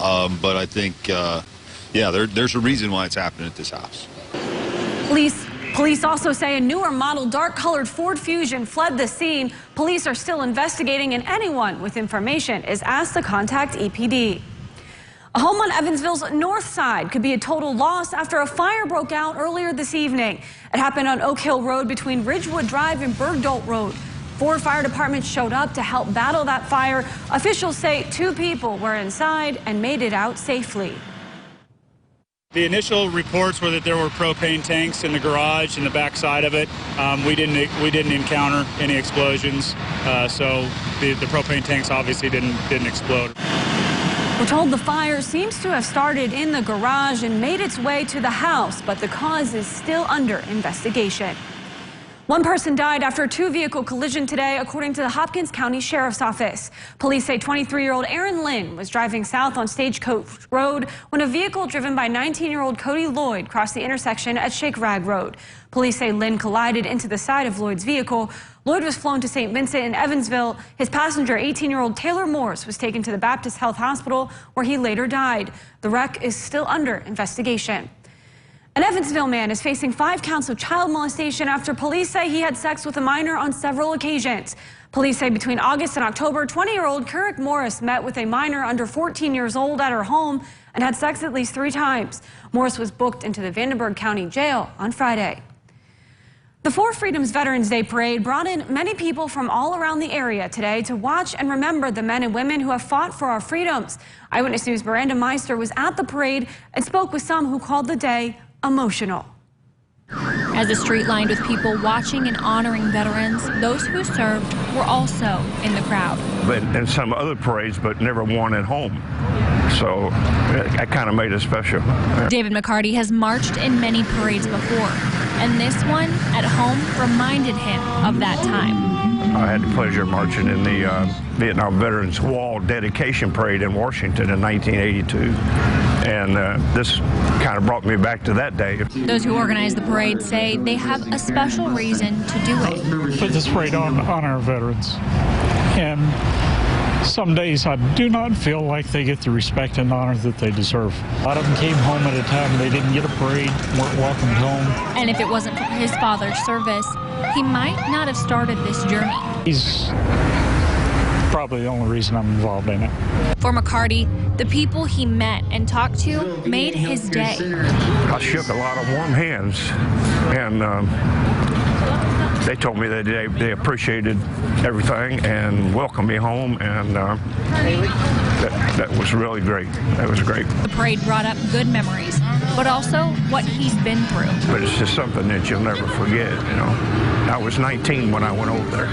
But I think, yeah, there's a reason why it's happening at this house. Police also say a newer model dark-colored Ford Fusion fled the scene. Police are still investigating, and anyone with information is asked to contact EPD. A home on Evansville's north side could be a total loss after a fire broke out earlier this evening. It happened on Oak Hill Road between Ridgewood Drive and Bergdolt Road. 4 fire departments showed up to help battle that fire. Officials say 2 people were inside and made it out safely. The initial reports were that there were propane tanks in the garage and the back side of it. We didn't encounter any explosions, so the propane tanks obviously didn't explode. We're told the fire seems to have started in the garage and made its way to the house, but the cause is still under investigation. 1 person died after a 2-vehicle collision today, according to the Hopkins County Sheriff's Office. Police say 23-year-old Aaron Lynn was driving south on Stagecoach Road when a vehicle driven by 19-year-old Cody Lloyd crossed the intersection at Shake Rag Road. Police say Lynn collided into the side of Lloyd's vehicle. Lloyd was flown to St. Vincent in Evansville. His passenger, 18-year-old Taylor Morse, was taken to the Baptist Health Hospital, where he later died. The wreck is still under investigation. An Evansville man is facing 5 counts of child molestation after police say he had sex with a minor on several occasions. Police say between August and October, 20-year-old Kerrick Morris met with a minor under 14 years old at her home and had sex at least 3 times. Morris was booked into the Vandenberg County Jail on Friday. The 4 Freedoms Veterans Day Parade brought in many people from all around the area today to watch and remember the men and women who have fought for our freedoms. Eyewitness News' Miranda Meister was at the parade and spoke with some who called the day emotional. As a street lined with people watching and honoring veterans, those who served were also in the crowd. But in some other parades, but never one at home. So that kind of made it special. David McCarty has marched in many parades before, and this one at home reminded him of that time. I had the pleasure of marching in the Vietnam Veterans Wall dedication parade in Washington in 1982. And this kind of brought me back to that day. Those who organize the parade say they have a special reason to do it. Put this parade on our veterans. And some days I do not feel like they get the respect and honor that they deserve. A lot of them came home at a time they didn't get a parade, weren't welcomed home. And if it wasn't for his father's service, he might not have started this journey. He's probably the only reason I'm involved in it. For McCarty, the people he met and talked to made his day. I shook a lot of warm hands, and they told me that they appreciated everything and welcomed me home, and that was really great. That was great. The parade brought up good memories, but also what he's been through. But it's just something that you'll never forget, you know. I was 19 when I went over there.